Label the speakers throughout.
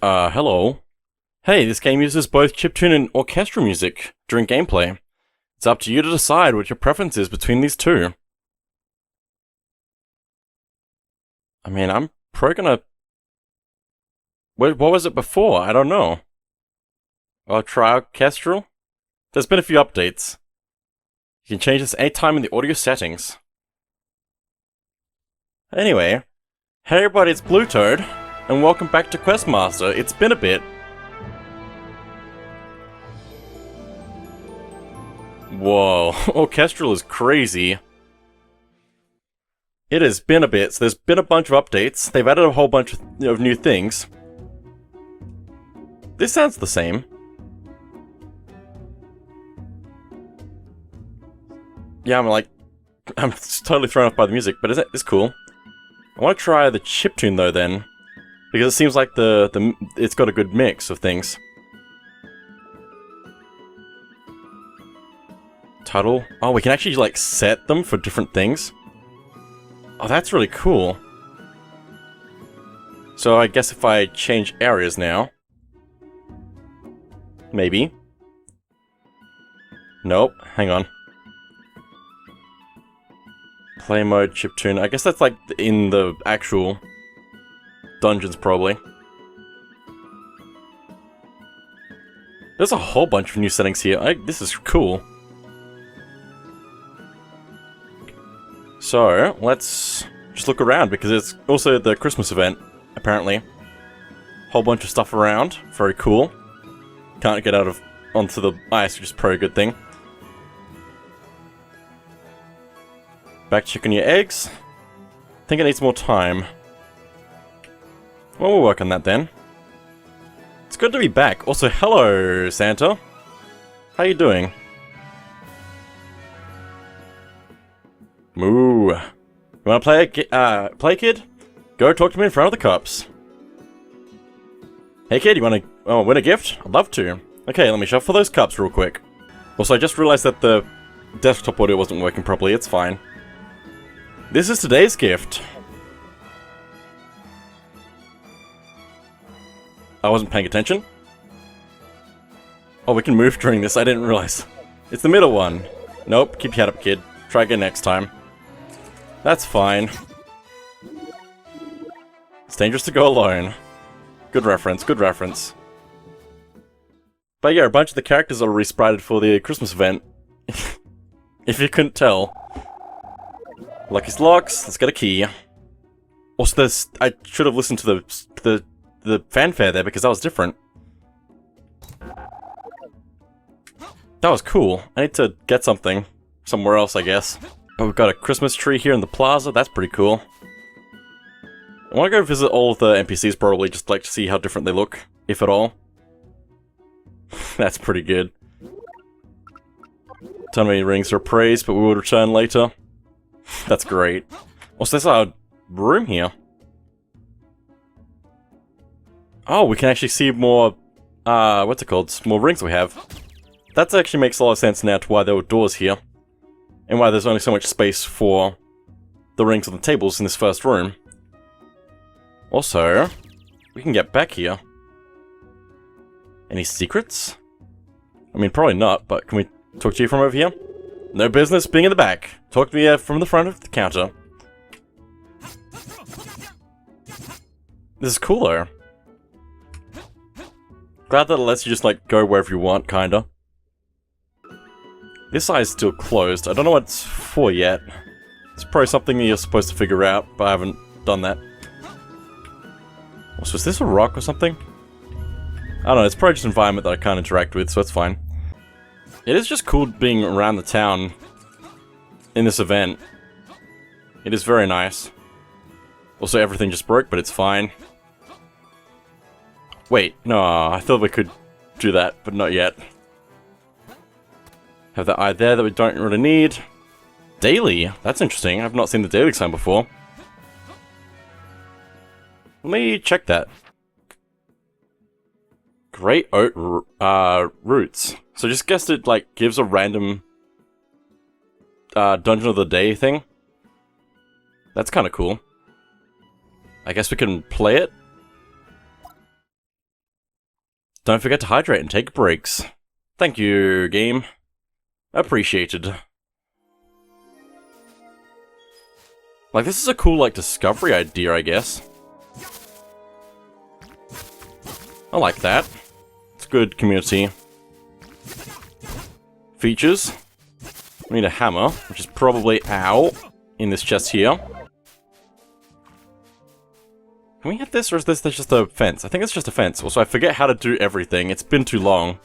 Speaker 1: Hello. Hey, this game uses both chiptune and orchestral music during gameplay. It's up to you to decide what your preference is between these two. I mean, I'm probably gonna... What was it before? I don't know. I'll try orchestral? There's been a few updates. You can change this anytime in the audio settings. Anyway, hey everybody, it's BlueToad, and welcome back to Questmaster. It's been a bit. Whoa, orchestral is crazy. It has been a bit, so there's been a bunch of updates. They've added a whole bunch of new things. This sounds the same. Yeah, I'm totally thrown off by the music, but it's cool. I want to try the chiptune though then, because it seems like it's got a good mix of things. Title. Oh, we can actually like set them for different things. Oh, that's really cool. So I guess if I change areas now, maybe. Nope. Hang on. Play mode, chiptune. I guess that's like in the actual dungeons, probably. There's a whole bunch of new settings here. This is cool. So, let's just look around, because it's also the Christmas event, apparently. Whole bunch of stuff around. Very cool. Can't get onto the ice, which is probably a good thing. Back checking your eggs. Think it needs more time. Well, we'll work on that then. It's good to be back. Also, hello, Santa. How you doing? Moo. You wanna play, kid? Go talk to me in front of the cops. Hey, kid, you wanna win a gift? I'd love to. Okay, let me shuffle those cups real quick. Also, I just realized that the desktop audio wasn't working properly. It's fine. This is today's gift. I wasn't paying attention. Oh, we can move during this. I didn't realize. It's the middle one. Nope, keep your head up, kid. Try again next time. That's fine. It's dangerous to go alone. Good reference, good reference. But yeah, a bunch of the characters are resprited for the Christmas event. If you couldn't tell. Lucky's locks, let's get a key. Also, I should have listened to the fanfare there, because that was different. That was cool. I need to get something somewhere else, I guess. Oh, we've got a Christmas tree here in the plaza. That's pretty cool. I want to go visit all of the NPCs, probably, just like to see how different they look, if at all. That's pretty good. Too many rings are praised, but we will return later. That's great. Also, there's our room here. Oh, we can actually see more, what's it called? More rings we have. That actually makes a lot of sense now to why there were doors here. And why there's only so much space for the rings on the tables in this first room. Also, we can get back here. Any secrets? I mean, probably not, but can we talk to you from over here? No business being in the back. Talk to me from the front of the counter. This is cooler. Glad that it lets you just, like, go wherever you want, kinda. This eye is still closed. I don't know what it's for yet. It's probably something that you're supposed to figure out, but I haven't done that. So is this a rock or something? I don't know, it's probably just environment that I can't interact with, so it's fine. It is just cool being around the town in this event. It is very nice. Also, everything just broke, but it's fine. Wait, no, I thought we could do that, but not yet. Have that eye there that we don't really need. Daily? That's interesting. I've not seen the daily sign before. Let me check that. Great oat roots. So just guessed it, like, gives a random Dungeon of the Day thing. That's kind of cool. I guess we can play it. Don't forget to hydrate and take breaks. Thank you, game. Appreciated. Like, this is a cool, like, discovery idea, I guess. I like that. It's good community features. We need a hammer, which is probably, ow, in this chest here. Can we hit this, or is this just a fence? I think it's just a fence. Also, I forget how to do everything. It's been too long.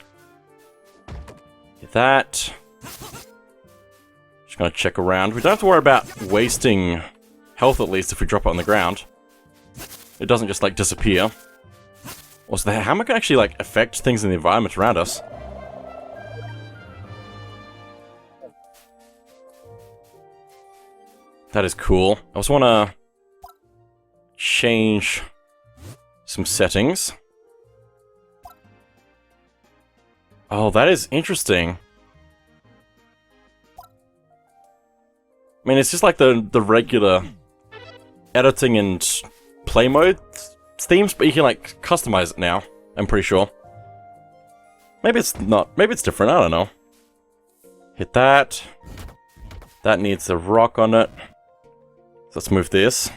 Speaker 1: Hit that. Just gonna check around. We don't have to worry about wasting health, at least, if we drop it on the ground. It doesn't just, like, disappear. Also, the hammer can actually, like, affect things in the environment around us. That is cool. I also wanna change some settings. Oh, that is interesting. I mean, it's just like the regular editing and play mode themes, but you can, like, customize it now, I'm pretty sure. Maybe it's not. Maybe it's different, I don't know. Hit that. That needs a rock on it. So let's move this.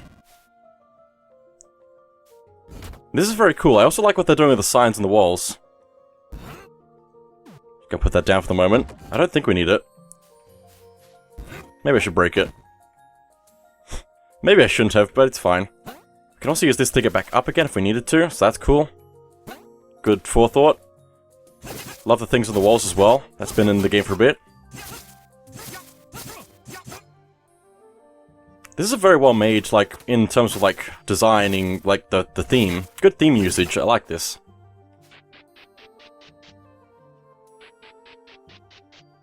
Speaker 1: This is very cool. I also like what they're doing with the signs on the walls. Gonna put that down for the moment. I don't think we need it. Maybe I should break it. Maybe I shouldn't have, but it's fine. We can also use this to get back up again if we needed to, so that's cool. Good forethought. Love the things on the walls as well. That's been in the game for a bit. This is a very well made, like, in terms of, like, designing, like, the theme. Good theme usage, I like this.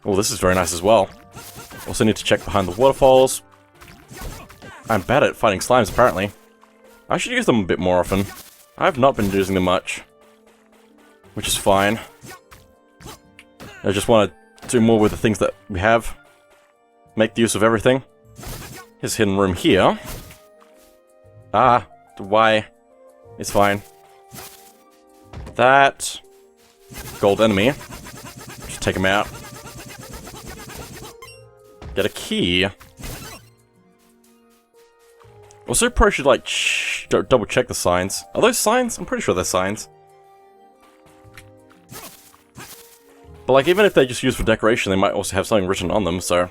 Speaker 1: Oh, this is very nice as well. Also need to check behind the waterfalls. I'm bad at fighting slimes, apparently. I should use them a bit more often. I have not been using them much. Which is fine. I just want to do more with the things that we have. Make the use of everything. Here's a hidden room here. Ah, why? It's fine. That. Gold enemy. Just take him out. Get a key. Also, probably should, like, double check the signs. Are those signs? I'm pretty sure they're signs. But, like, even if they're just used for decoration, they might also have something written on them, so...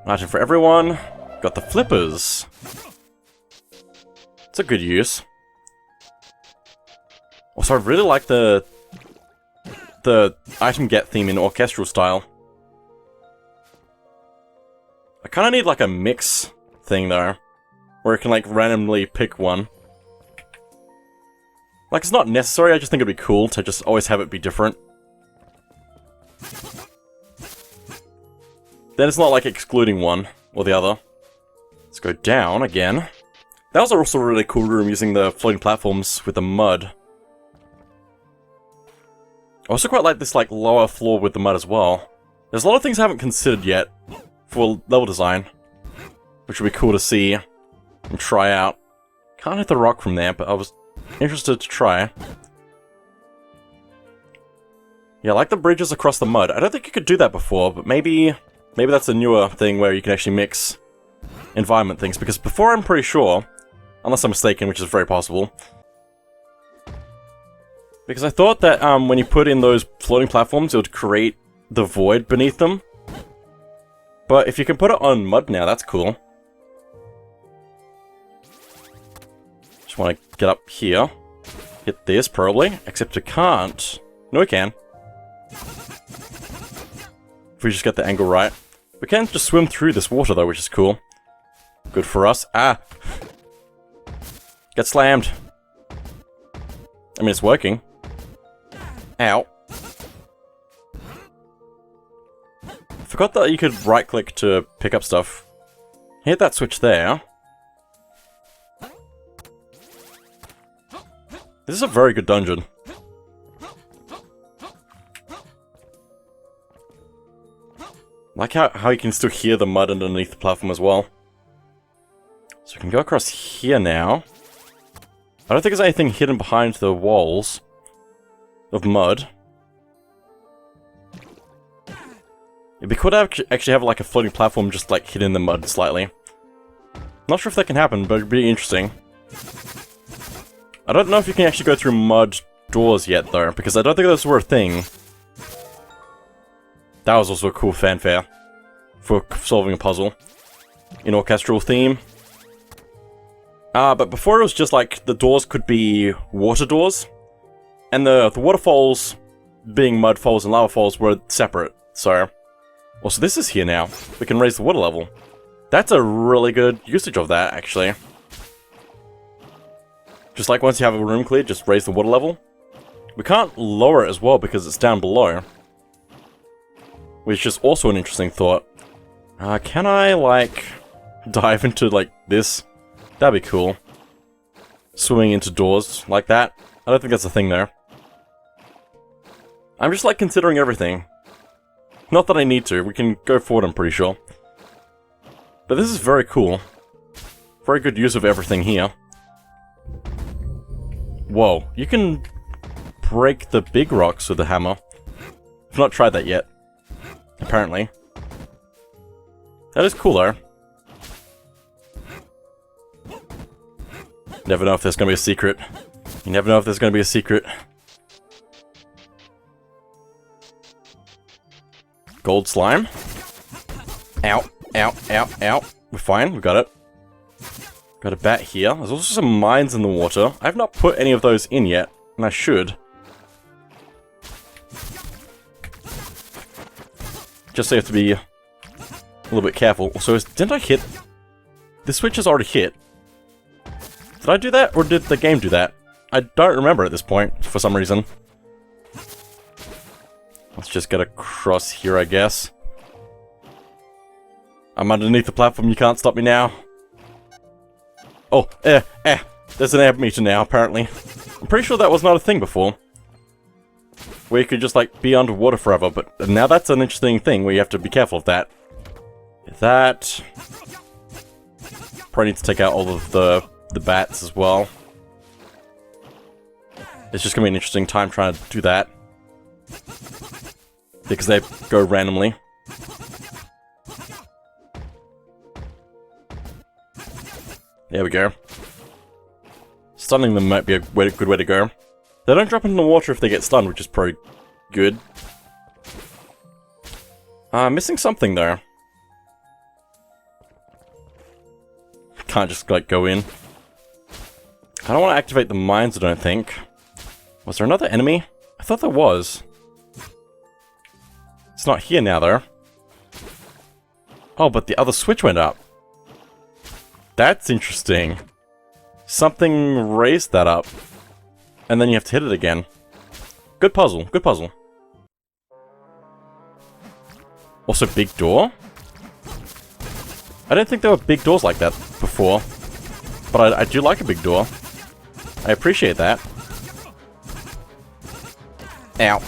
Speaker 1: Item for everyone. Got the flippers. It's a good use. Also, I really like the item get theme in orchestral style. I kind of need, like, a mix thing, though. Where it can, like, randomly pick one. Like, it's not necessary, I just think it'd be cool to just always have it be different. Then it's not like excluding one or the other. Let's go down again. That was also a really cool room using the floating platforms with the mud. I also quite like this, like, lower floor with the mud as well. There's a lot of things I haven't considered yet for level design, which would be cool to see and try out. Can't hit the rock from there, but I was interested to try. Yeah, I like the bridges across the mud. I don't think you could do that before, but maybe that's a newer thing where you can actually mix environment things, because before I'm pretty sure, unless I'm mistaken, which is very possible, because I thought that when you put in those floating platforms, it would create the void beneath them. But if you can put it on mud now, that's cool. Just want to get up here. Hit this, probably. Except I can't. No, we can. If we just get the angle right. We can just swim through this water, though, which is cool. Good for us. Ah! Get slammed. I mean, it's working. Ow. Forgot that you could right-click to pick up stuff. Hit that switch there. This is a very good dungeon. Like how you can still hear the mud underneath the platform as well. So we can go across here now. I don't think there's anything hidden behind the walls. of mud. It'd be cool to actually have like a floating platform just like hidden in the mud slightly. Not sure if that can happen, but it'd be interesting. I don't know if you can actually go through mud doors yet though, because I don't think those were a thing. That was also a cool fanfare for solving a puzzle in orchestral theme. But before it was just like the doors could be water doors, and the waterfalls being mud falls and lava falls were separate, so... Also, this is here now. We can raise the water level. That's a really good usage of that, actually. Just like once you have a room cleared, just raise the water level. We can't lower it as well because it's down below. Which is also an interesting thought. Can I, like, dive into, like, this? That'd be cool. Swimming into doors like that. I don't think that's a thing, though. I'm just, like, considering everything. Not that I need to, we can go forward, I'm pretty sure. But this is very cool. Very good use of everything here. Whoa, you can break the big rocks with the hammer. I've not tried that yet. Apparently. That is cool, though. Never know if there's gonna be a secret. You never know if there's gonna be a secret. Gold slime. Ow, ow, ow, ow. We're fine, we got it. Got a bat here. There's also some mines in the water. I have not put any of those in yet, and I should. Just so you have to be a little bit careful. So, didn't I hit... This switch is already hit. Did I do that, or did the game do that? I don't remember at this point, for some reason. Let's just get across here, I guess. I'm underneath the platform, you can't stop me now. Oh, there's an air meter now, apparently. I'm pretty sure that was not a thing before. Where you could just, like, be underwater forever, but now that's an interesting thing where you have to be careful of that. That... Probably need to take out all of the bats as well. It's just gonna be an interesting time trying to do that. Because they go randomly. There we go. Stunning them might be a good way to go. They don't drop into the water if they get stunned, which is pretty good. Missing something though. Can't just, like, go in. I don't want to activate the mines, I don't think. Was there another enemy? I thought there was. It's not here now, though. Oh, but the other switch went up. That's interesting. Something raised that up. And then you have to hit it again. Good puzzle, good puzzle. Also, big door? I don't think there were big doors like that before. But I do like a big door. I appreciate that. Ow.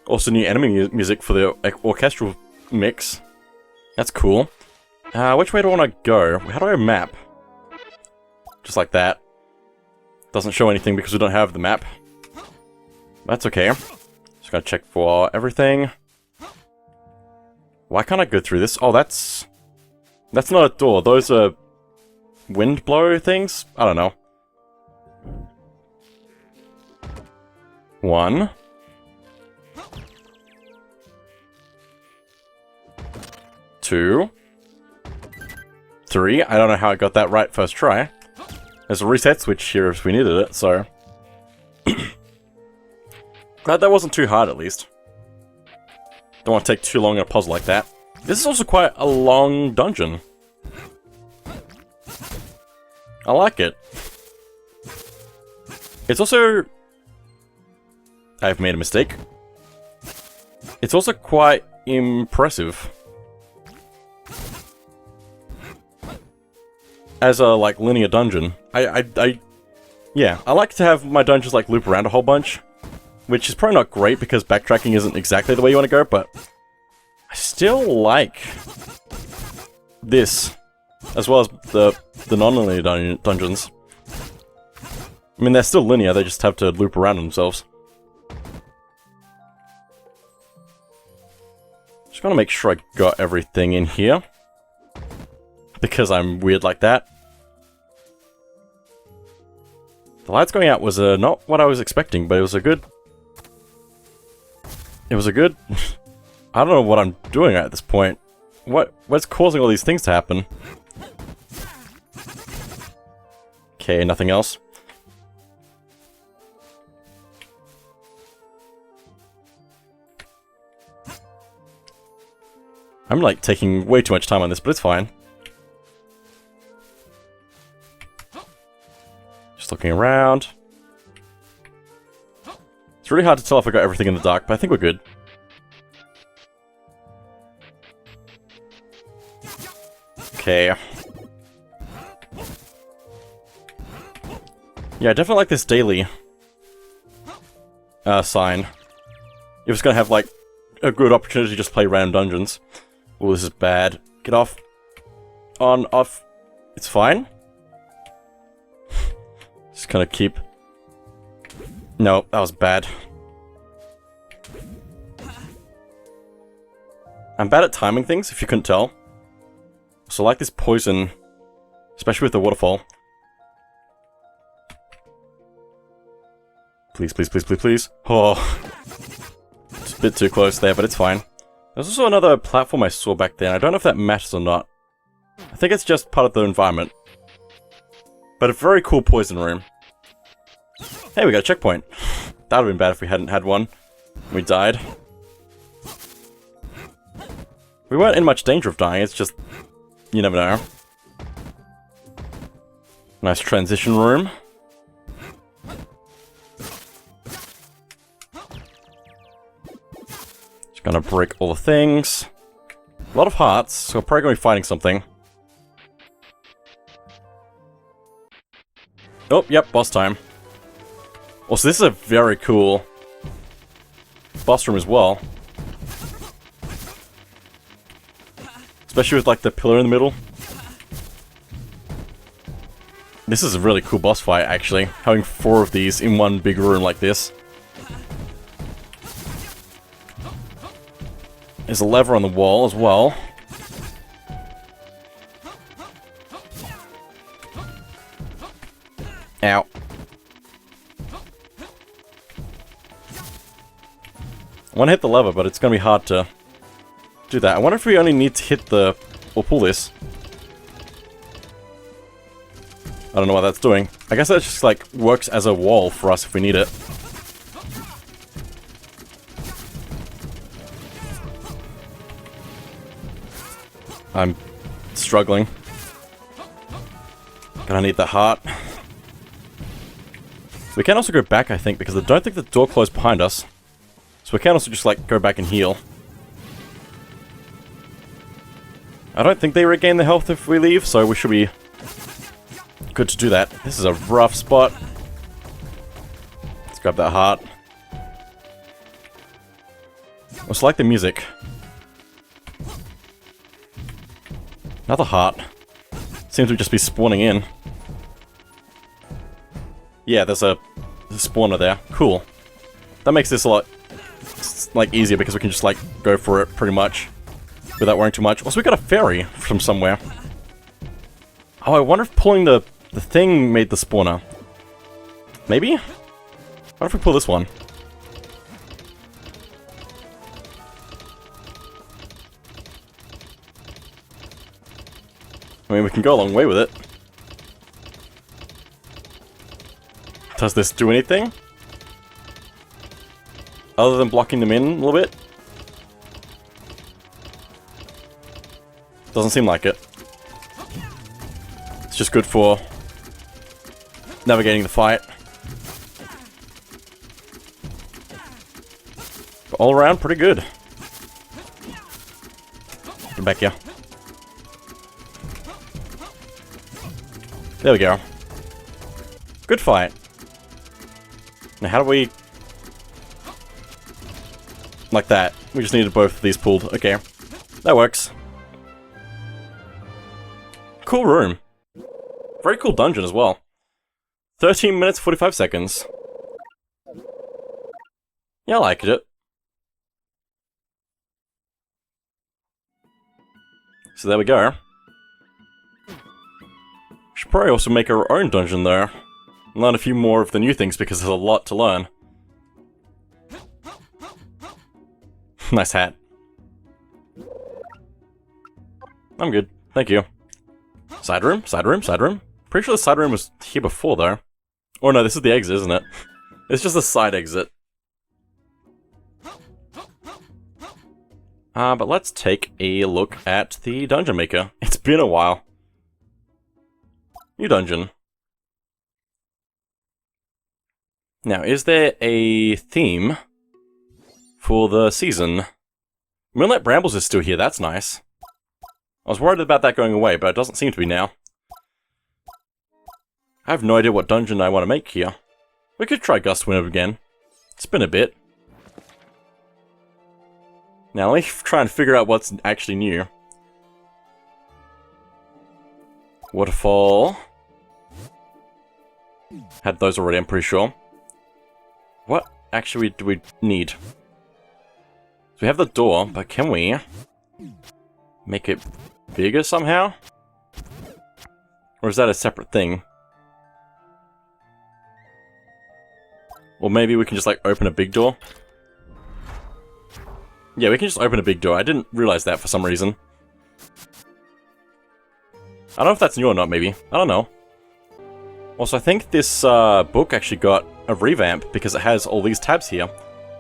Speaker 1: Also new enemy music for the orchestral mix. That's cool. Which way do I want to go? How do I map? Just like that. Doesn't show anything because we don't have the map. That's okay. Just gotta check for everything. Why can't I go through this? Oh, that's not a door. Those are wind blow things? I don't know. 1. 2. 3. I don't know how I got that right first try. There's a reset switch here if we needed it, so... that wasn't too hard, at least. Don't want to take too long in a puzzle like that. This is also quite a long dungeon. I like it. It's also... I've made a mistake. It's also quite impressive. As a, like, linear dungeon. Yeah, I like to have my dungeons, like, loop around a whole bunch. Which is probably not great because backtracking isn't exactly the way you want to go, but... I still like... this. As well as the non-linear dungeons. I mean, they're still linear, they just have to loop around themselves. Just gonna make sure I got everything in here. Because I'm weird like that. The lights going out was not what I was expecting, but it was a good... It was a good... I don't know what I'm doing at this point. What's causing all these things to happen? Okay, nothing else. I'm like taking way too much time on this, but it's fine. Just looking around. It's really hard to tell if I got everything in the dark, but I think we're good. Okay. Yeah, I definitely like this daily sign. If it's gonna have like a good opportunity to just play random dungeons. Oh, this is bad. Get off. On, off. It's fine. Just gonna keep... No, that was bad. I'm bad at timing things, if you couldn't tell. So I like this poison, especially with the waterfall. Please, please, please, please, please. Oh. It's a bit too close there, but it's fine. There's also another platform I saw back there, and I don't know if that matters or not. I think it's just part of the environment. But a very cool poison room. Hey, we got a checkpoint. That would have been bad if we hadn't had one. We died. We weren't in much danger of dying, it's just... You never know. Nice transition room. Just gonna break all the things. A lot of hearts, so we're probably gonna be fighting something. Oh, yep, boss time. Also, this is a very cool boss room as well. Especially with, like, the pillar in the middle. This is a really cool boss fight, actually. Having 4 of these in one big room like this. There's a lever on the wall as well. Ow. I want to hit the lever, but it's going to be hard to do that. I wonder if we only need to hit the... or pull this. I don't know what that's doing. I guess that just, like, works as a wall for us if we need it. I'm struggling. Gonna need the heart. We can also go back, I think, because I don't think the door closed behind us. So we can also just, like, go back and heal. I don't think they regain the health if we leave, so we should be good to do that. This is a rough spot. Let's grab that heart. I also like the music. Another heart. Seems to just be spawning in. Yeah, there's a spawner there. Cool. That makes this a lot, like, easier because we can just, like, go for it pretty much without worrying too much. Also, we got a fairy from somewhere. Oh, I wonder if pulling the thing made the spawner. Maybe? What if we pull this one? I mean, we can go a long way with it. Does this do anything? Other than blocking them in a little bit? Doesn't seem like it. It's just good for navigating the fight. But all around, pretty good. Get back here. There we go. Good fight. Now how do we... Like that. We just needed both of these pulled. Okay. That works. Cool room. Very cool dungeon as well. 13 minutes, 45 seconds. Yeah, I liked it. So there we go. Should probably also make our own dungeon though. Learn a few more of the new things because there's a lot to learn. Nice hat. I'm good. Thank you. Side room? Side room? Side room? Pretty sure the side room was here before though. Oh no, this is the exit, isn't it? It's just a side exit. But let's take a look at the Dungeon Maker. It's been a while. New dungeon. Now, is there a theme for the season? Moonlight Brambles is still here, that's nice. I was worried about that going away, but it doesn't seem to be now. I have no idea what dungeon I want to make here. We could try Gustwind again. It's been a bit. Now, let me try and figure out what's actually new. Waterfall. Had those already, I'm pretty sure. What actually do we need? So we have the door, but can we make it bigger somehow? Or is that a separate thing? Or maybe we can just like open a big door? Yeah, we can just open a big door. I didn't realize that for some reason. I don't know if that's new or not, maybe. I don't know. Also, I think this book actually got a revamp because it has all these tabs here.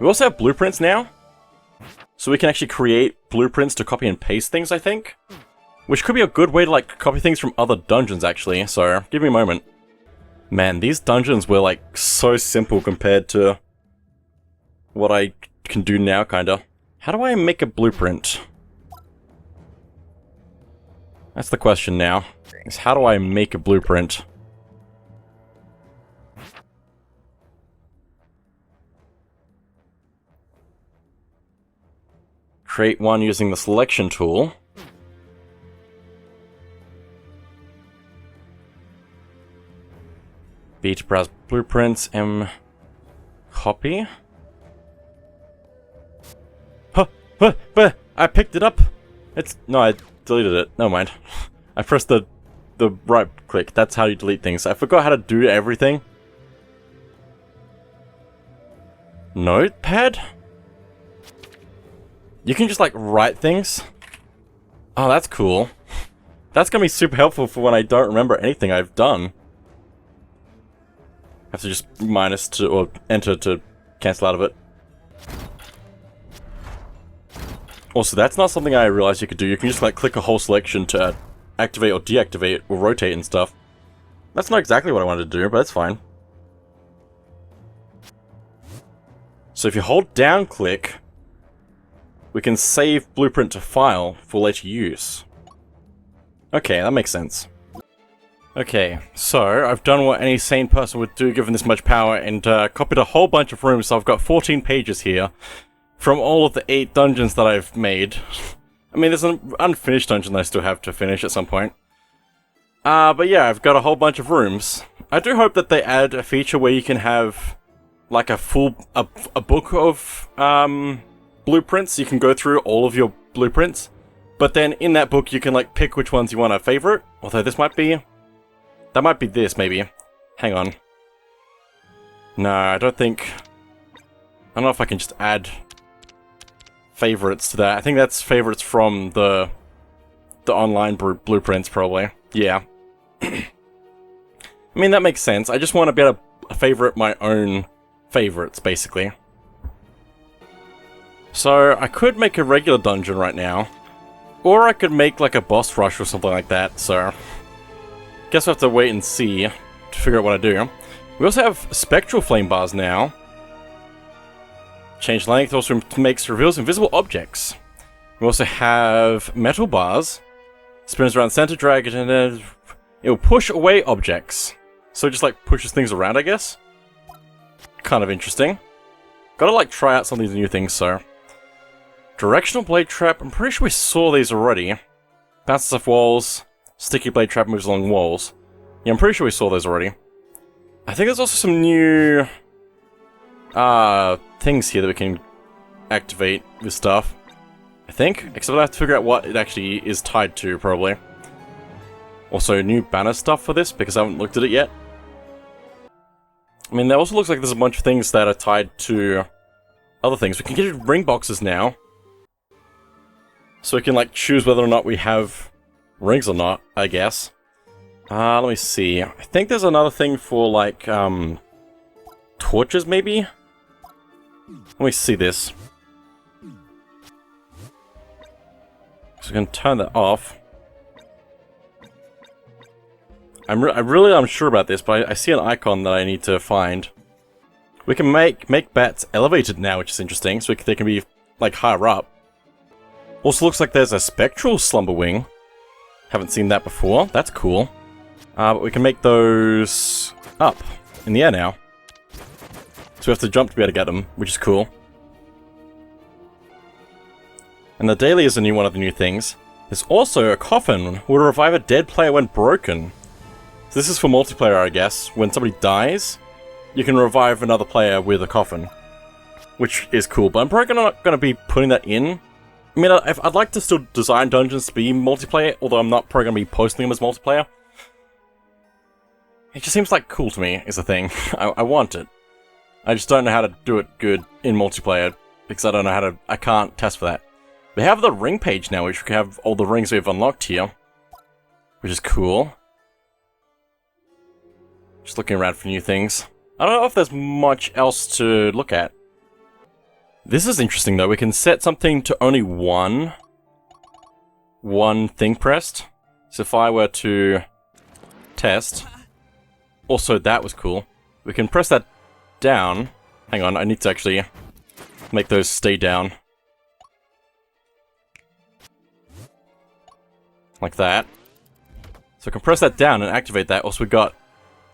Speaker 1: We also have blueprints now. So we can actually create blueprints to copy and paste things, I think. Which could be a good way to like copy things from other dungeons, actually. So, give me a moment. Man, these dungeons were like so simple compared to what I can do now, kinda. How do I make a blueprint? That's the question now. Is how do I make a blueprint? Create one using the selection tool. B to browse blueprints, M copy. Huh, I picked it up. No, I deleted it. Never mind. I pressed the right click. That's how you delete things. I forgot how to do everything. Notepad? You can just like write things? Oh, that's cool. That's gonna be super helpful for when I don't remember anything I've done. I have to just minus to, or enter to cancel out of it. Also, that's not something I realized you could do. You can just like click a whole selection to activate or deactivate or rotate and stuff. That's not exactly what I wanted to do, but that's fine. So if you hold down click, we can save blueprint to file for later use. Okay, that makes sense. Okay, so I've done what any sane person would do given this much power and copied a whole bunch of rooms, so I've got 14 pages here. From all of the 8 dungeons that I've made. I mean, there's an unfinished dungeon that I still have to finish at some point. But yeah, I've got a whole bunch of rooms. I do hope that they add a feature where you can have, like, a book of, blueprints. You can go through all of your blueprints. But then in that book, you can, like, pick which ones you want to favorite. Although this might be... That might be this, maybe. Hang on. No, I don't think... I don't know if I can just add... favorites to that. I think that's favorites from the online blueprints, probably. Yeah. I mean, that makes sense. I just want to be able to favorite my own favorites, basically. So, I could make a regular dungeon right now. Or I could make, like, a boss rush or something like that, so... Guess we'll have to wait and see to figure out what I do. We also have spectral flame bars now. Change length also reveals invisible objects. We also have metal bars. Spins around the center, drag it, and then it will push away objects. So it just like pushes things around, I guess. Kind of interesting. Gotta like try out some of these new things, so. Directional blade trap, I'm pretty sure we saw these already. Bounces off walls. Sticky blade trap moves along walls. Yeah, I'm pretty sure we saw those already. I think there's also some new things here that we can activate with stuff. I think, except I have to figure out what it actually is tied to, probably. Also, new banner stuff for this, because I haven't looked at it yet. I mean, there also looks like there's a bunch of things that are tied to other things. We can get ring boxes now. So we can, like, choose whether or not we have rings or not, I guess. Let me see. I think there's another thing for, like, torches, maybe? Let me see this. So we can turn that off. I'm really unsure about this, but I see an icon that I need to find. We can make bats elevated now, which is interesting, so they can be, like, higher up. Also looks like there's a spectral slumber wing. Haven't seen that before. That's cool. But we can make those up in the air now. So we have to jump to be able to get them, which is cool. And the daily is a new one of the new things. There's also a coffin. Will revive a dead player when broken. So this is for multiplayer, I guess. When somebody dies, you can revive another player with a coffin. Which is cool, but I'm probably not going to be putting that in. I mean, I'd like to still design dungeons to be multiplayer, although I'm not probably going to be posting them as multiplayer. It just seems like cool to me, is the thing. I want it. I just don't know how to do it good in multiplayer, because I don't know how to... I can't test for that. We have the ring page now, which we can have all the rings we've unlocked here. Which is cool. Just looking around for new things. I don't know if there's much else to look at. This is interesting though, we can set something to only one thing pressed. So if I were to test, also that was cool. We can press that down. Hang on, I need to actually make those stay down. Like that. So I can press that down and activate that. Also we got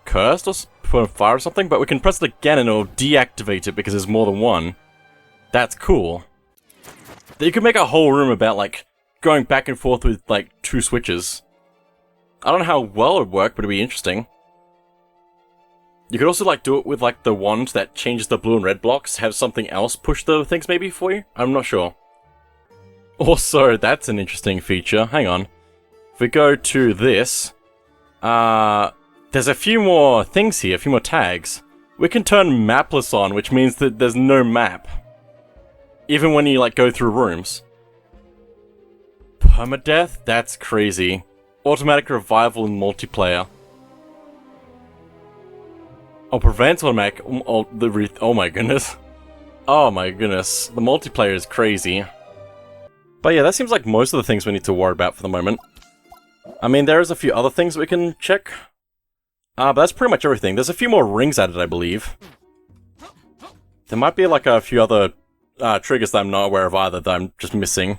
Speaker 1: cursed or put on fire or something, but we can press it again and it'll deactivate it because there's more than one. That's cool. You could make a whole room about, like, going back and forth with, like, 2 switches. I don't know how well it would work, but it'd be interesting. You could also, like, do it with, like, the wand that changes the blue and red blocks, have something else push the things maybe for you? I'm not sure. Also, that's an interesting feature. Hang on. If we go to this, there's a few more things here, a few more tags. We can turn mapless on, which means that there's no map. Even when you, like, go through rooms. Permadeath? That's crazy. Automatic revival in multiplayer. Oh, prevents automatic... Oh my goodness. Oh my goodness. The multiplayer is crazy. But yeah, that seems like most of the things we need to worry about for the moment. I mean, there's a few other things we can check. But that's pretty much everything. There's a few more rings added, I believe. There might be, like, a few other... triggers that I'm not aware of either, that I'm just missing.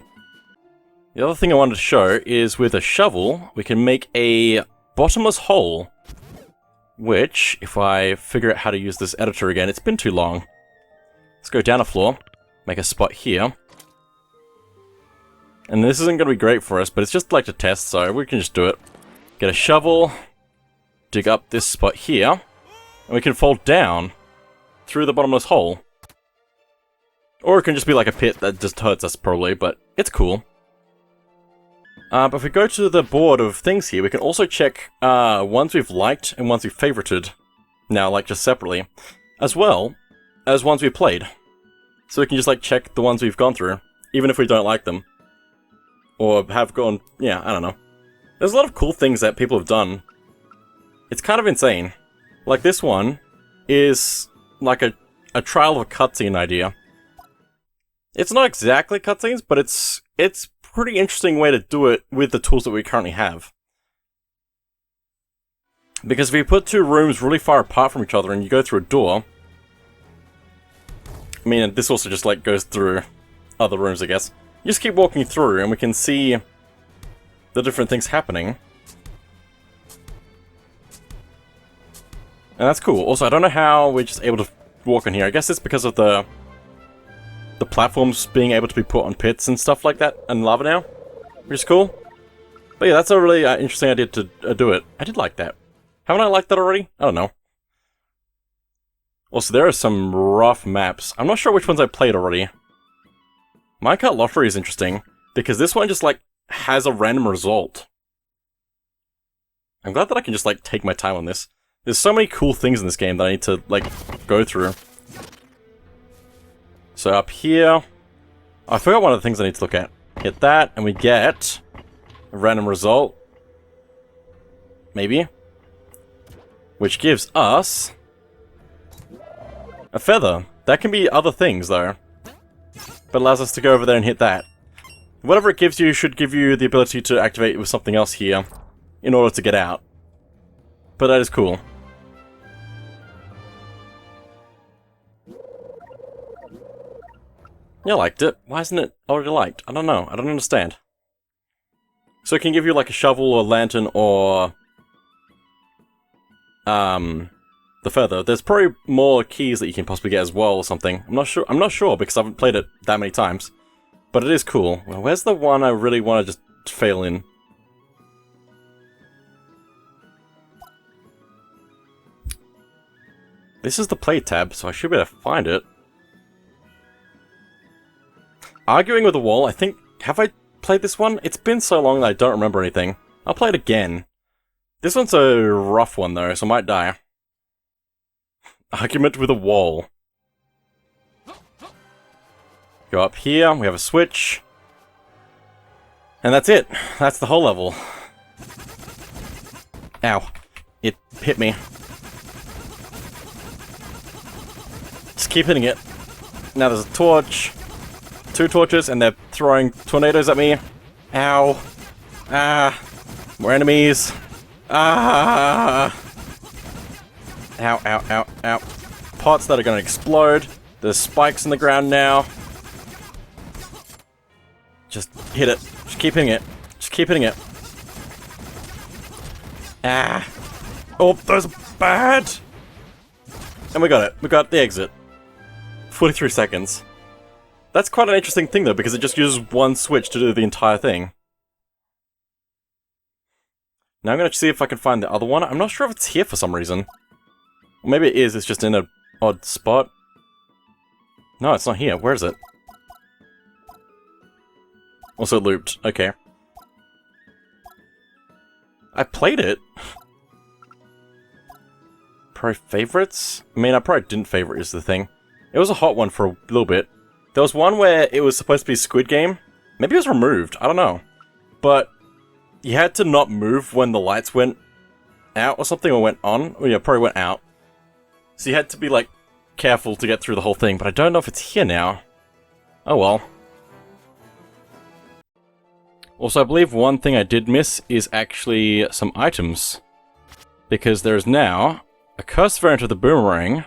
Speaker 1: The other thing I wanted to show is with a shovel, we can make a bottomless hole. Which, if I figure out how to use this editor again, it's been too long. Let's go down a floor, make a spot here. And this isn't going to be great for us, but it's just like to test, so we can just do it. Get a shovel, dig up this spot here, and we can fall down through the bottomless hole. Or it can just be like a pit that just hurts us, probably, but it's cool. But if we go to the board of things here, we can also check ones we've liked and ones we've favorited. Now, like, just separately. As well as ones we've played. So we can just, like, check the ones we've gone through, even if we don't like them. Or have gone... yeah, I don't know. There's a lot of cool things that people have done. It's kind of insane. Like, this one is like a trial of a cutscene idea. It's not exactly cutscenes, but it's pretty interesting way to do it with the tools that we currently have. Because if you put 2 rooms really far apart from each other and you go through a door... I mean, this also just, like, goes through other rooms, I guess. You just keep walking through and we can see the different things happening. And that's cool. Also, I don't know how we're just able to walk in here. I guess it's because of the platforms being able to be put on pits and stuff like that, and lava now, which is cool. But yeah, that's a really interesting idea to do it. I did like that. Haven't I liked that already? I don't know. Also, there are some rough maps. I'm not sure which ones I played already. Minecart Lottery is interesting, because this one just, like, has a random result. I'm glad that I can just, like, take my time on this. There's so many cool things in this game that I need to, like, go through. So up here... I forgot one of the things I need to look at. Hit that, and we get a random result. Maybe. Which gives us... a feather. That can be other things, though. But allows us to go over there and hit that. Whatever it gives you should give you the ability to activate with something else here in order to get out. But that is cool. Yeah, I liked it. Why isn't it already liked? I don't know. I don't understand. So it can give you like a shovel or a lantern or... the feather. There's probably more keys that you can possibly get as well or something. I'm not sure because I haven't played it that many times. But it is cool. Well, where's the one I really want to just fail in? This is the play tab, so I should be able to find it. Arguing with the wall, I think... Have I played this one? It's been so long that I don't remember anything. I'll play it again. This one's a rough one though, so I might die. Argument with a wall. Go up here, we have a switch. And that's it. That's the whole level. Ow. It hit me. Just keep hitting it. Now there's a torch. 2 torches, and they're throwing tornadoes at me. Ow. Ah. More enemies. Ah. Ow, ow, ow, ow. Pots that are gonna explode. There's spikes in the ground now. Just hit it. Just keep hitting it. Just keep hitting it. Ah. Oh, those are bad! And we got it. We got the exit. 43 seconds. That's quite an interesting thing though, because it just uses one switch to do the entire thing. Now I'm gonna see if I can find the other one. I'm not sure if it's here for some reason. Or maybe it is, it's just in an odd spot. No, it's not here. Where is it? Also looped. Okay. I played it. Pro favorites? I mean, I probably didn't favorite is the thing. It was a hot one for a little bit. There was one where it was supposed to be Squid Game. Maybe it was removed. I don't know. But you had to not move when the lights went out or something, or went on. Well, yeah, probably went out. So you had to be, like, careful to get through the whole thing. But I don't know if it's here now. Oh well. Also, I believe one thing I did miss is actually some items. Because there is now a cursed variant of the boomerang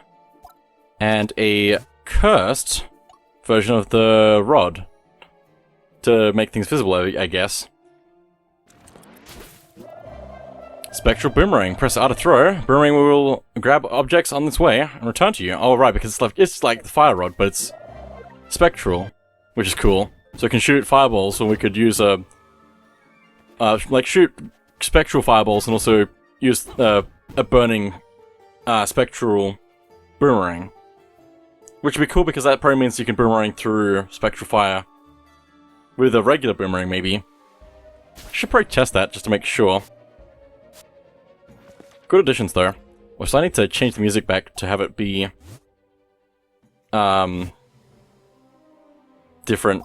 Speaker 1: and a cursed version of the rod to make things visible, I guess. Spectral boomerang. Press R to throw. Boomerang will grab objects on its way and return to you. Oh, right, because it's like the fire rod, but it's spectral, which is cool. So it can shoot fireballs, so we could use a... like, shoot spectral fireballs and also use a burning spectral boomerang. Which would be cool because that probably means you can boomerang through spectral fire with a regular boomerang, maybe. Should probably test that just to make sure. Good additions, though. Also, I need to change the music back to have it be different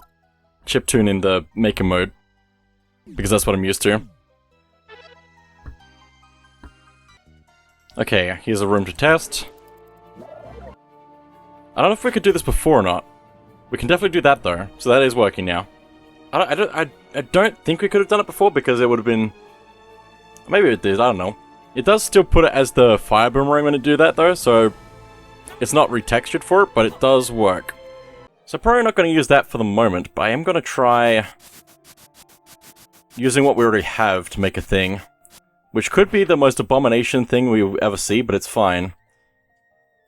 Speaker 1: chiptune in the maker mode, because that's what I'm used to. Okay, here's a room to test. I don't know if we could do this before or not. We can definitely do that though, so that is working now. I don't think we could have done it before because it would have been... Maybe it did, I don't know. It does still put it as the fire boomerang when it do that though, so it's not retextured for it, but it does work. So probably not going to use that for the moment, but I am going to try using what we already have to make a thing. Which could be the most abomination thing we will ever see, but it's fine.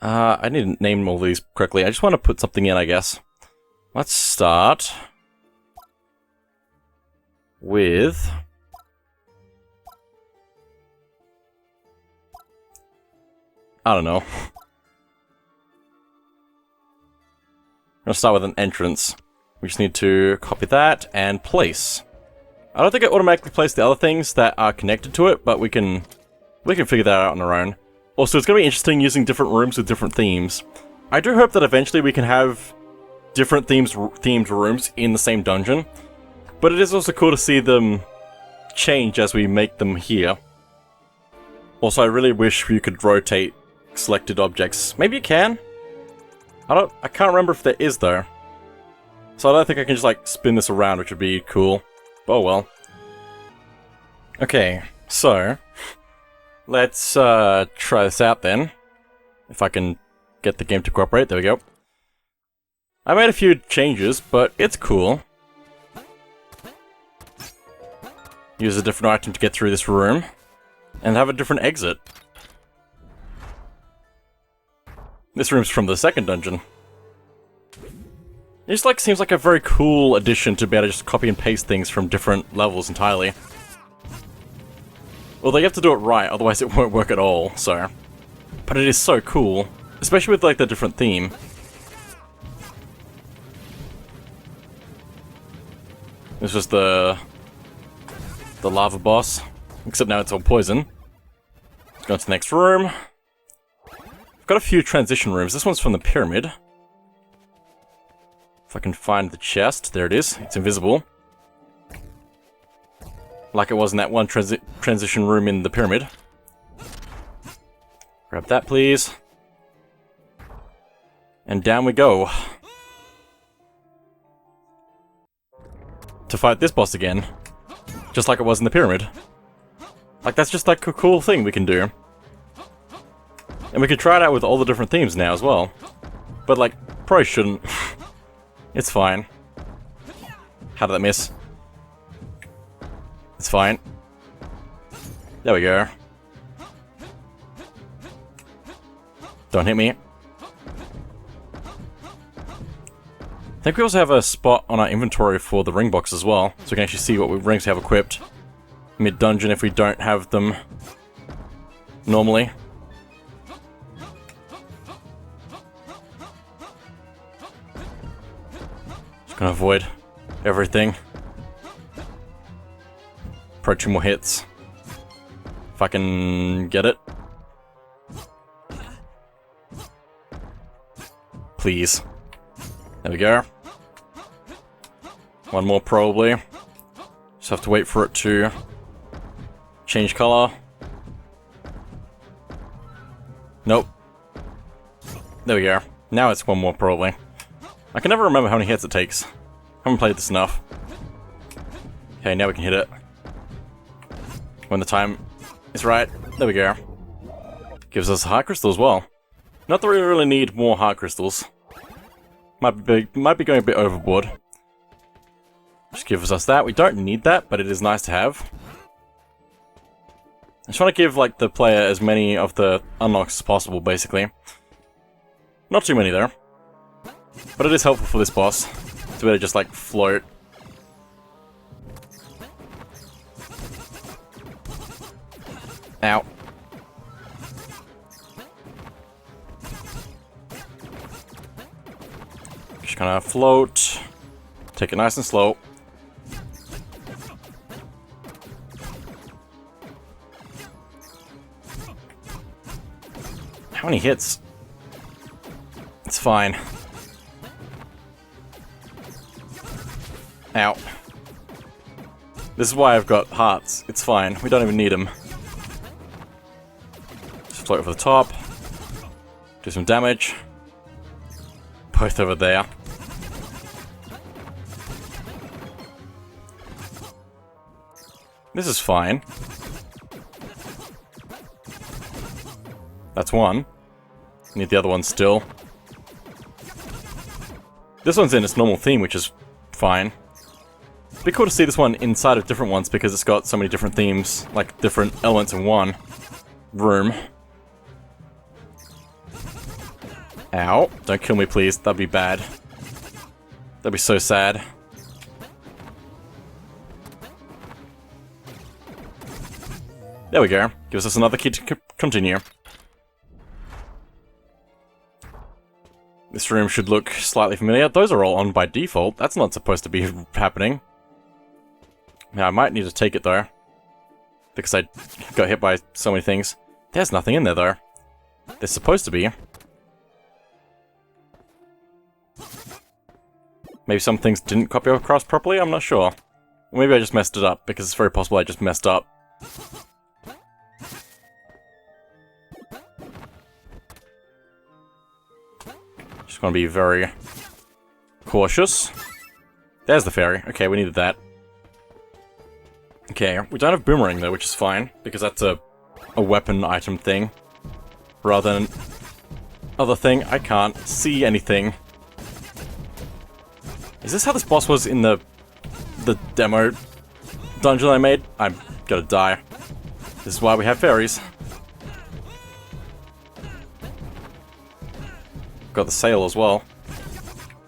Speaker 1: I need to name all these correctly. I just want to put something in, I guess. Let's start with... I don't know. gonna start with an entrance. We just need to copy that and place. I don't think it automatically places the other things that are connected to it, but we can figure that out on our own. Also, it's gonna be interesting using different rooms with different themes. I do hope that eventually we can have different themed rooms in the same dungeon, but it is also cool to see them change as we make them here. Also, I really wish you could rotate selected objects. Maybe you can? I can't remember if there is though. So I don't think I can just like spin this around, which would be cool. Oh well. Okay, so let's try this out then. If I can get the game to cooperate, there we go. I made a few changes, but it's cool. Use a different item to get through this room, and have a different exit. This room's from the second dungeon. It just like seems like a very cool addition to be able to just copy and paste things from different levels entirely. Although you have to do it right, otherwise it won't work at all, so. But it is so cool, especially with like the different theme. This was the lava boss, except now it's all poison. Let's go to the next room. I've got a few transition rooms. This one's from the pyramid. If I can find the chest, there it is. It's invisible. Like it was in that one transition room in the pyramid. Grab that, please. And down we go. To fight this boss again. Just like it was in the pyramid. Like, that's just like a cool thing we can do. And we can try it out with all the different themes now as well. But like, probably shouldn't. It's fine. How did that miss? It's fine. There we go. Don't hit me. I think we also have a spot on our inventory for the ring box as well, so we can actually see what rings we have equipped mid-dungeon if we don't have them normally. Just gonna avoid everything. Probably 2 more hits. If I can get it. Please. There we go. 1 more probably. Just have to wait for it to change color. Nope. There we go. Now it's 1 more probably. I can never remember how many hits it takes. Haven't played this enough. Okay, now we can hit it. When the time is right. There we go. Gives us a heart crystal as well. Not that we really need more heart crystals. Might be going a bit overboard. Just gives us that. We don't need that, but it is nice to have. I just want to give like the player as many of the unlocks as possible, basically. Not too many though. But it is helpful for this boss to be able to just like float. Ow. Just gonna float. Take it nice and slow. How many hits? It's fine. Ow. This is why I've got hearts. It's fine. We don't even need them. Just float over the top. Do some damage. Both over there. This is fine. That's 1. Need the other one still. This one's in its normal theme, which is fine. It'd be cool to see this one inside of different ones because it's got so many different themes, like different elements in one room. Ow. Don't kill me, please. That'd be bad. That'd be so sad. There we go. Gives us another key to continue. This room should look slightly familiar. Those are all on by default. That's not supposed to be happening. Now, I might need to take it, though. Because I got hit by so many things. There's nothing in there, though. There's supposed to be. Maybe some things didn't copy across properly? I'm not sure. Or maybe I just messed it up, because it's very possible I just messed up. Just want to be very cautious. There's the fairy. Okay, we needed that. Okay, we don't have boomerang though, which is fine, because that's a weapon item thing. Rather than other thing, I can't see anything. Is this how this boss was in the demo dungeon I made? I'm gonna die. This is why we have fairies. Got the sail as well,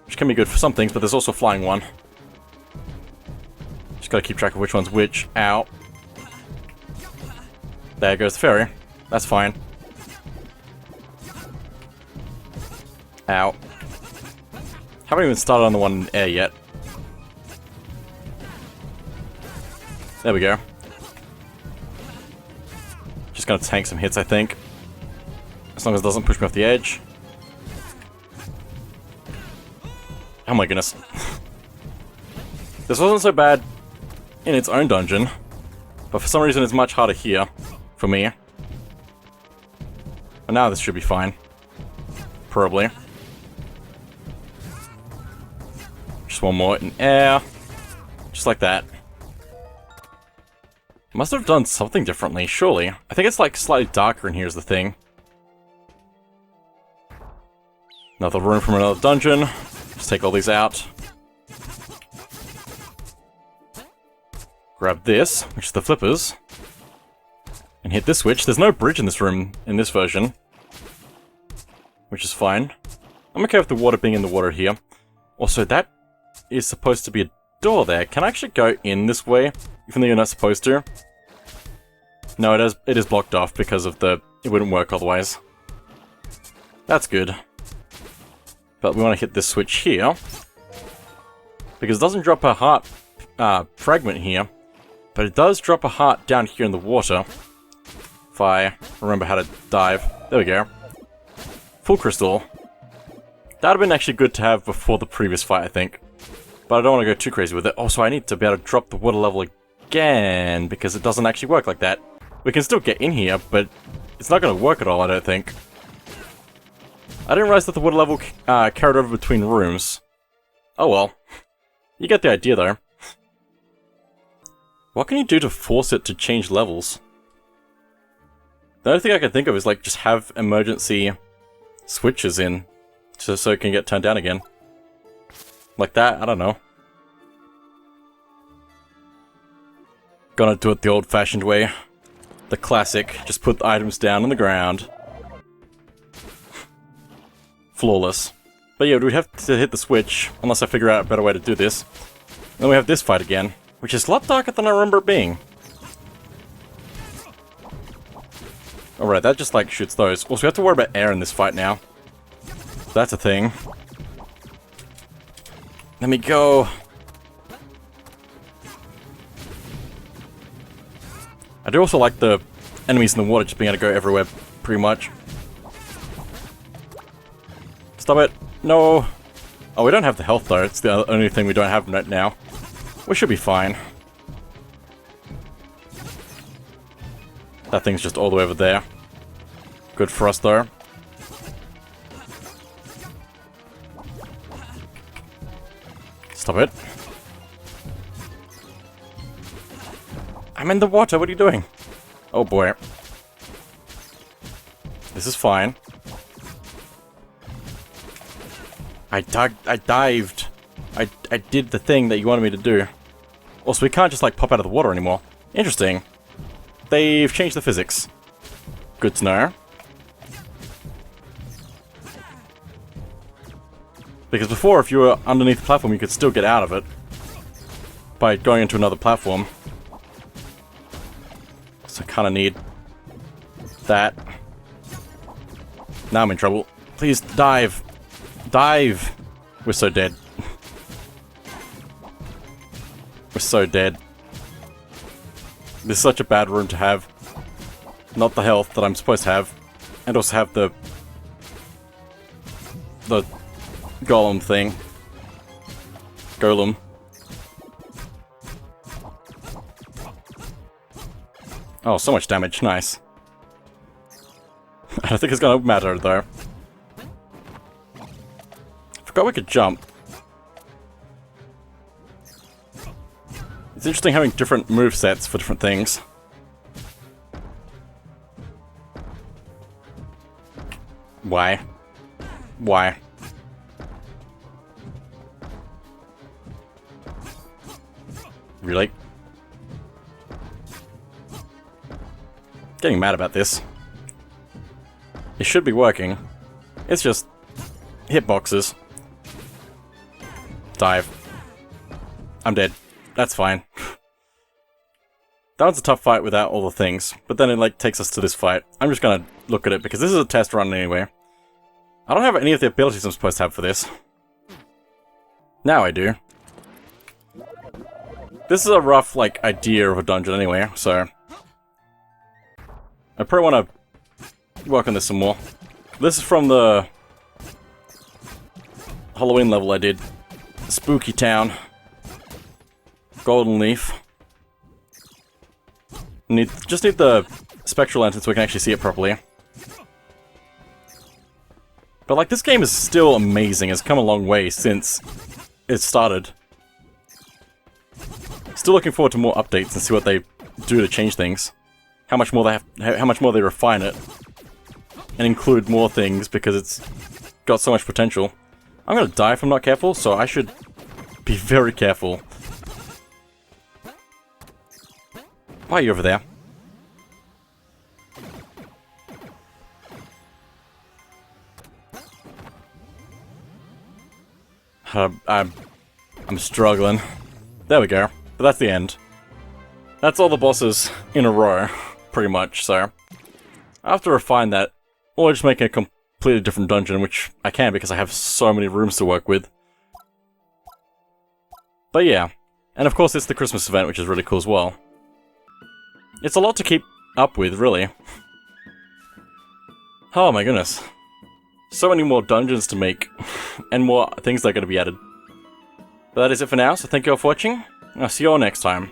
Speaker 1: which can be good for some things, but there's also a flying one. Just gotta keep track of which one's which. Ow. There goes the fairy. That's fine. Ow. Haven't even started on the one in air yet. There we go. Just gonna tank some hits, I think. As long as it doesn't push me off the edge. Oh my goodness. This wasn't so bad in its own dungeon, but for some reason it's much harder here for me. But now this should be fine. Probably. Just one more in air. Just like that. Must have done something differently, surely. I think it's like slightly darker in here is the thing. Another room from another dungeon. Just take all these out. Grab this, which is the flippers. And hit this switch. There's no bridge in this room, in this version. Which is fine. I'm okay with the water being in the water here. Also, that is supposed to be a door there. Can I actually go in this way? Even though you're not supposed to? No, it is blocked off because of the... It wouldn't work otherwise. That's good. But we want to hit this switch here. Because it doesn't drop a heart fragment here. But it does drop a heart down here in the water. If I remember how to dive. There we go. Full crystal. That would have been actually good to have before the previous fight, I think. But I don't want to go too crazy with it. Also, I need to be able to drop the water level again. Because it doesn't actually work like that. We can still get in here, but it's not going to work at all, I don't think. I didn't realize that the water level carried over between rooms. Oh well. You get the idea, though. What can you do to force it to change levels? The only thing I can think of is, like, just have emergency switches in, so it can get turned down again. Like that, I don't know. Gonna do it the old-fashioned way. The classic, just put the items down on the ground. Flawless. But yeah, we have to hit the switch, unless I figure out a better way to do this. Then we have this fight again, which is a lot darker than I remember it being. Alright, that just like shoots those. Also, we have to worry about air in this fight now. That's a thing. Let me go. I do also like the enemies in the water just being able to go everywhere, pretty much. Stop it. No. Oh, we don't have the health though. It's the only thing we don't have right now. We should be fine. That thing's just all the way over there. Good for us though. Stop it. I'm in the water, what are you doing? Oh boy. This is fine. I dived. I did the thing that you wanted me to do. Also, we can't just like pop out of the water anymore. Interesting. They've changed the physics. Good to know. Because before, if you were underneath the platform, you could still get out of it by going into another platform. So I kind of need that. Now I'm in trouble. Please dive. Dive! We're so dead. We're so dead. This is such a bad room to have. Not the health that I'm supposed to have. And also have the golem thing. Golem. Oh, so much damage. Nice. I don't think it's gonna matter, though. Forgot we could jump. It's interesting having different movesets for different things. Why? Why? Really? Getting mad about this. It should be working. It's just hitboxes. Dive. I'm dead. That's fine. That one's a tough fight without all the things, but then it like takes us to this fight. I'm just gonna look at it because this is a test run anyway. I don't have any of the abilities I'm supposed to have for this. Now I do. This is a rough like idea of a dungeon anyway, so I probably want to work on this some more. This is from the Halloween level I did. Spooky Town. Golden Leaf. Just need the spectral lantern so we can actually see it properly. But like, this game is still amazing. It's come a long way since it started. Still looking forward to more updates and see what they do to change things. How much more they refine it and include more things because it's got so much potential. I'm gonna die if I'm not careful, so I should be very careful. Why are you over there? I'm struggling. There we go. But that's the end. That's all the bosses in a row, pretty much, so I have to refine that, or just make a completely different dungeon, which I can because I have so many rooms to work with. But yeah, and of course it's the Christmas event, which is really cool as well. It's a lot to keep up with, really. Oh my goodness. So many more dungeons to make, and more things that are going to be added. But that is it for now, so thank you all for watching, and I'll see you all next time.